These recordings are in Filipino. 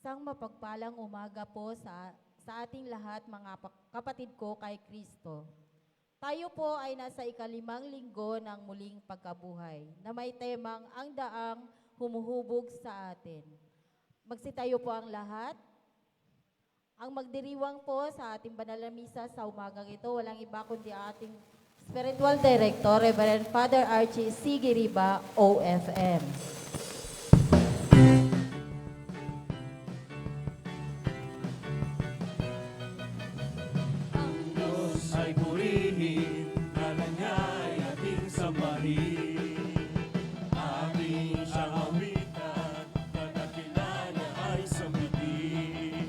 Isang mapagpalang umaga po sa ating lahat mga kapatid ko kay Kristo. Tayo po ay nasa ikalimang linggo ng muling pagkabuhay na may temang ang daang humuhubog sa atin. Magsitayo po ang lahat. Ang magdiriwang po sa ating banal na misa sa umagang ito, walang iba kundi ating Spiritual Director, Reverend Father Archie C. Giriba, OFM. Ang Diyos ay purihin, ala niya ay ating sambahin. Ating siyang awitan, kadakilala ay sambitin.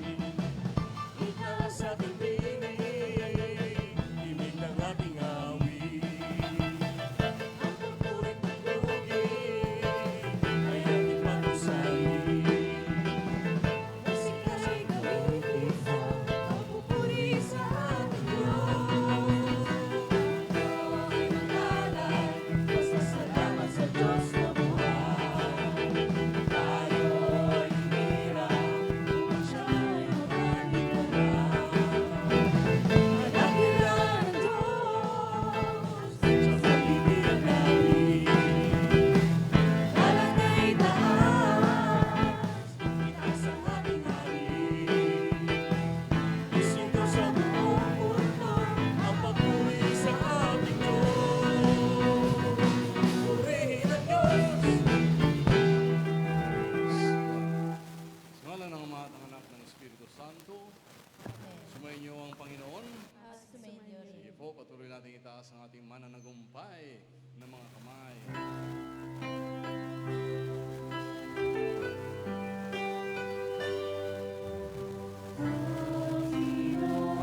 Ika sa ating tinig, ibig ng ating awit. Ang pagpurit ng lugin, ay ating patusayin. Musika siya'y gamitin sa pagpupuri sa ating Diyos. Ito ay malalay, basta salamat sa Diyos na buhay. Tayo'y hinirang, siya'y maraming Dakilan ng Diyos sa paligid natin. Alagay taas, itaas ang ating hari. Isino sa buong mundo ang pagpuri sa ating Diyos. Purihin ang Diyos. Sa ngalan ng Ama at ng Anak ng Espiritu Santo, sumayin niyo ang Panginoon. Sumainyo rin. Sige po, patuloy natin itaas ang ating mananagumpay ng mga kamay. Panginoon,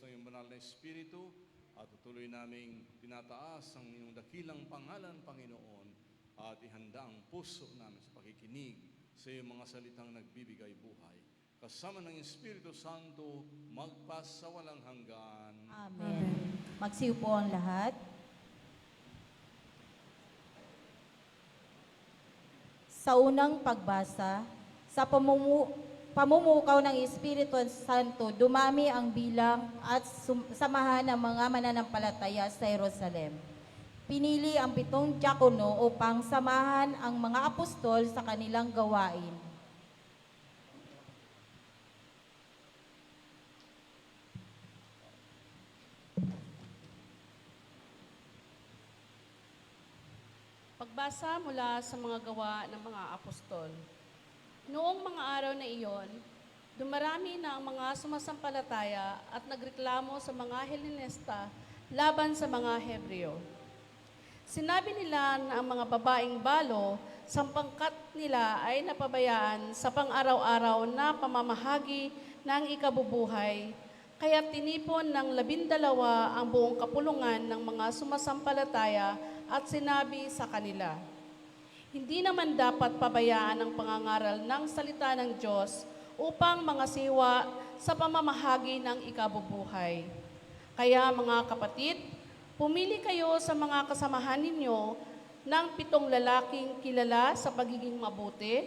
ng iyong banal na Espiritu, at tutuloy naming tinataas ang iyong dakilang pangalan, Panginoon, at ihanda ang puso namin sa pakikinig sa iyong mga salitang nagbibigay buhay. Kasama ng Espiritu Santo, magpas sa walang hanggan. Amen. Magsiyo po ang lahat. Sa unang pagbasa, sa pamumukaw ng Espiritu Santo, dumami ang bilang at samahan ng mga mananampalataya sa Jerusalem. Pinili ang 7 diakono upang samahan ang mga apostol sa kanilang gawain. Pagbasa mula sa mga gawa ng mga apostol. Noong mga araw na iyon, dumarami na ang mga sumasampalataya at nagreklamo sa mga Helenista laban sa mga Hebreo. Sinabi nila na ang mga babaeng balo sa pangkat nila ay napabayaan sa pang-araw-araw na pamamahagi ng ikabubuhay, kaya tinipon ng 12 ang buong kapulungan ng mga sumasampalataya at sinabi sa kanila, hindi naman dapat pabayaan ang pangangaral ng salita ng Diyos upang mangasiwa sa pamamahagi ng ikabubuhay. Kaya mga kapatid, pumili kayo sa mga kasamahan ninyo ng 7 lalaking kilala sa pagiging mabuti,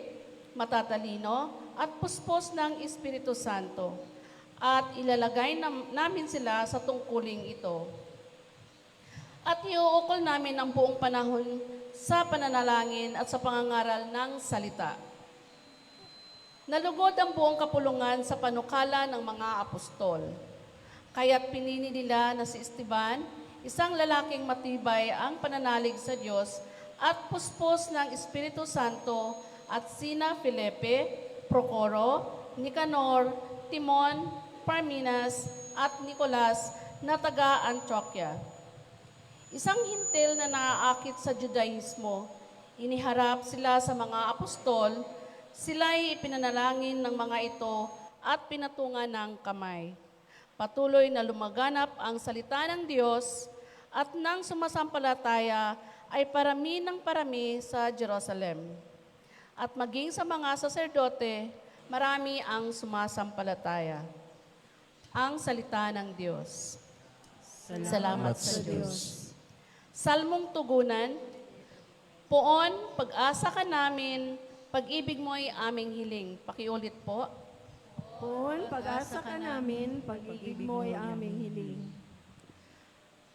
matatalino, at puspos ng Espiritu Santo. At ilalagay namin sila sa tungkuling ito. At iuukol namin ang buong panahon sa pananalangin at sa pangangaral ng salita. Nalugod ang buong kapulungan sa panukala ng mga apostol. Kaya't pinili nila na si Esteban, isang lalaking matibay ang pananalig sa Diyos at puspos ng Espiritu Santo, at sina Felipe, Procoro, Nicanor, Timon, Parmenas, at Nicolas na taga Antioquia. Isang hintil na naaakit sa Judaismo, iniharap sila sa mga apostol, sila'y ipinanalangin ng mga ito at pinatungan ng kamay. Patuloy na lumaganap ang salita ng Diyos at nang sumasampalataya ay parami ng parami sa Jerusalem. At maging sa mga saserdote, marami ang sumasampalataya. Ang salita ng Diyos. Salamat sa Diyos. Salmong tugunan, Poon, pag-asa ka namin, pag-ibig mo ay aming hiling. Pakiulit po. Poon, pag-asa ka namin, pag-ibig mo ay aming hiling.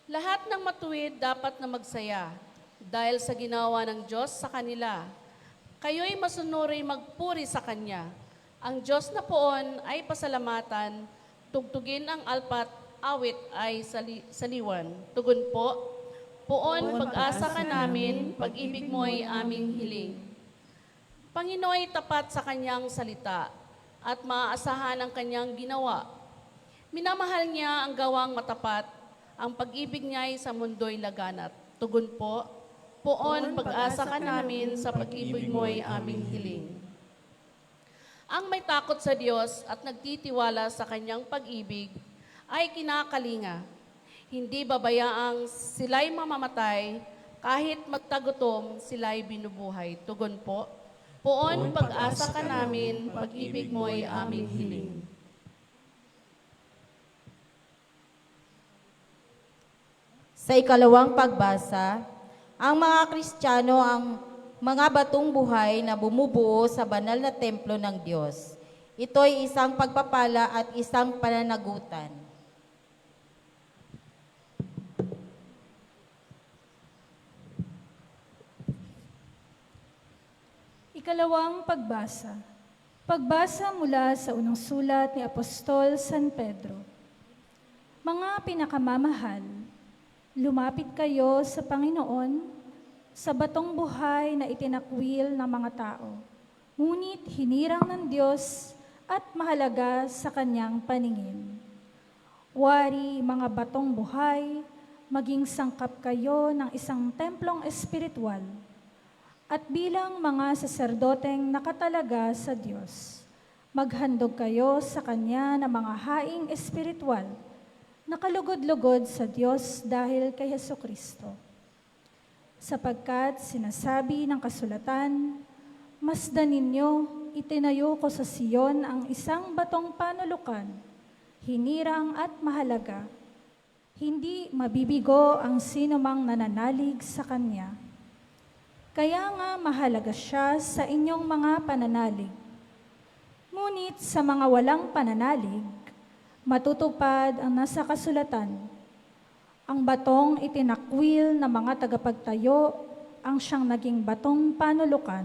Lahat ng matuwid dapat na magsaya dahil sa ginawa ng Diyos sa kanila. Kayo'y masunuri magpuri sa Kanya. Ang Diyos na poon ay pasalamatan, tugtugin ang alpat, awit ay saliwan. Tugon po, Poon, pag-asa ka namin, pag-ibig mo ay aming hiling. Panginooy tapat sa Kanyang salita at maaasahan ang Kanyang ginawa. Minamahal niya ang gawang matapat, ang pag-ibig niya ay sa mundo'y laganat. Tugon po, Poon, pag-asa ka namin, sa pag-ibig mo ay aming hiling. Ang may takot sa Diyos at nagtitiwala sa Kanyang pag-ibig ay kinakalinga. Hindi babayaang sila'y mamamatay, kahit magtagutom, sila'y binubuhay. Tugon po, Poon, pag-asa ka namin, pag-ibig mo ay aming hiling. Sa ikalawang pagbasa, ang mga Kristiyano ang mga batong buhay na bumubuo sa banal na templo ng Diyos. Ito'y isang pagpapala at isang pananagutan. Ikalawang pagbasa. Pagbasa mula sa unang sulat ni Apostol San Pedro. Mga pinakamamahal, lumapit kayo sa Panginoon sa batong buhay na itinakwil ng mga tao, ngunit hinirang ng Diyos at mahalaga sa Kanyang paningin. Wari mga batong buhay, maging sangkap kayo ng isang templong espiritual, at bilang mga saserdoteng nakatalaga sa Diyos, maghandog kayo sa Kanya ng mga haing espiritual nakalugod-lugod sa Diyos dahil kay Hesukristo. Sapagkat sinasabi ng kasulatan, masdan ninyo, itinayo ko sa Siyon ang isang batong panulukan, hinirang at mahalaga. Hindi mabibigo ang sinumang nananalig sa Kanya. Kaya nga mahalaga siya sa inyong mga pananalig. Ngunit sa mga walang pananalig, matutupad ang nasa kasulatan. Ang batong itinakwil ng mga tagapagtayo ang siyang naging batong panulukan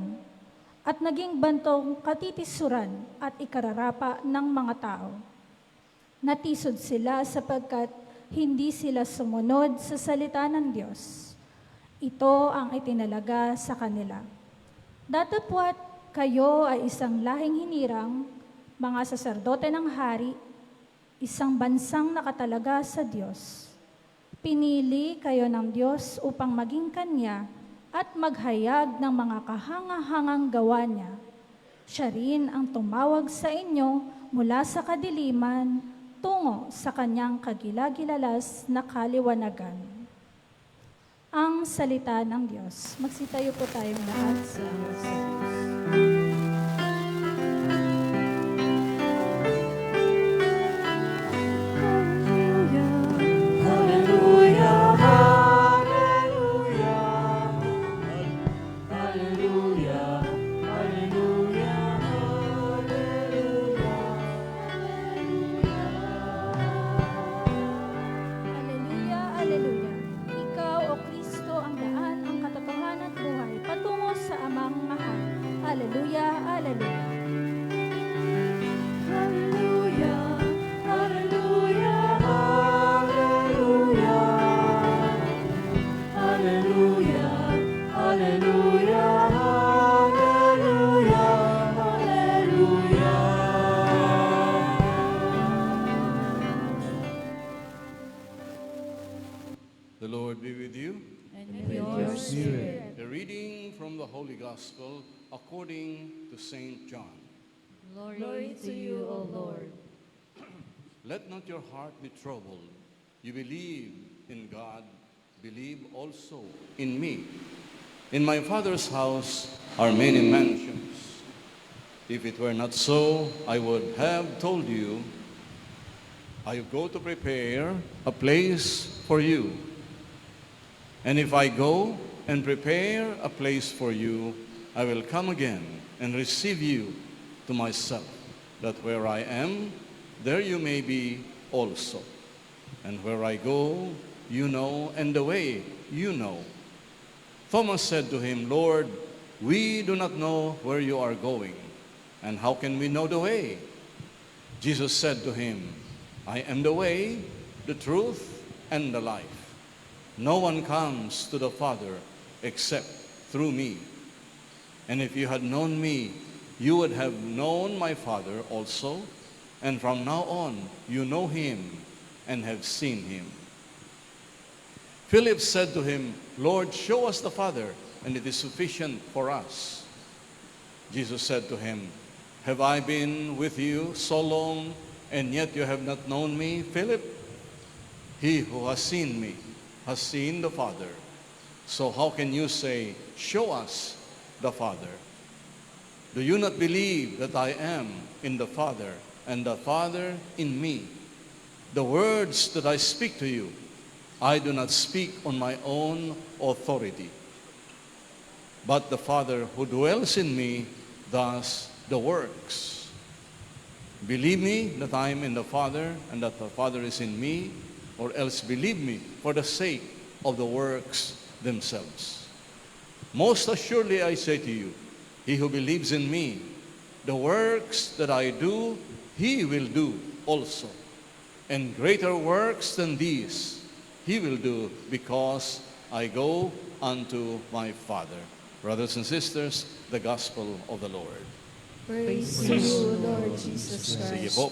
at naging bantong katitisuran at ikararapa ng mga tao. Natisod sila sapagkat hindi sila sumunod sa salita ng Diyos. Ito ang itinalaga sa kanila. Datapwat kayo ay isang lahing hinirang, mga saserdote ng hari, isang bansang nakatalaga sa Diyos. Pinili kayo ng Diyos upang maging Kanya at maghayag ng mga kahanga-hangang gawa niya. Siya rin ang tumawag sa inyo mula sa kadiliman tungo sa Kanyang kagilagilalas na kaliwanagan. Ang salita ng Diyos. Magsitayo po tayong lahat sa Diyos. Alleluia, alleluia. Ikaw, O Kristo, ang daan, ang katotohanan at buhay, patungo sa Amang mahal. Alleluia, alleluia. Hallelujah, hallelujah, hallelujah. Hallelujah, hallelujah, hallelujah, hallelujah. The Lord be with you. And with your spirit. A reading from the Holy Gospel according to Saint John. Glory to you, O Lord. Let not your heart be troubled. You believe in God, believe also in me. In my Father's house are many mansions. If it were not so, I would have told you, I go to prepare a place for you. And if I go and prepare a place for you, I will come again and receive you to myself, that where I am, there you may be also. And where I go, you know, and the way you know. Thomas said to him, Lord, we do not know where you are going, and how can we know the way? Jesus said to him, I am the way, the truth, and the life. No one comes to the Father except through me. And if you had known me, you would have known my Father also, and from now on you know him and have seen him. Philip said to him, Lord, show us the Father, and it is sufficient for us. Jesus said to him, have I been with you so long, and yet you have not known me, Philip? He who has seen me has seen the Father. So how can you say, show us the Father? Do you not believe that I am in the Father, and the Father in me? The words that I speak to you, I do not speak on my own authority. But the Father who dwells in me does the works. Believe me that I am in the Father, and that the Father is in me, or else believe me for the sake of the works themselves. Most assuredly I say to you, he who believes in me, the works that I do, he will do also. And greater works than these he will do, because I go unto my Father. Brothers and sisters, the gospel of the Lord. Praise you, Lord Jesus Christ. Sige po,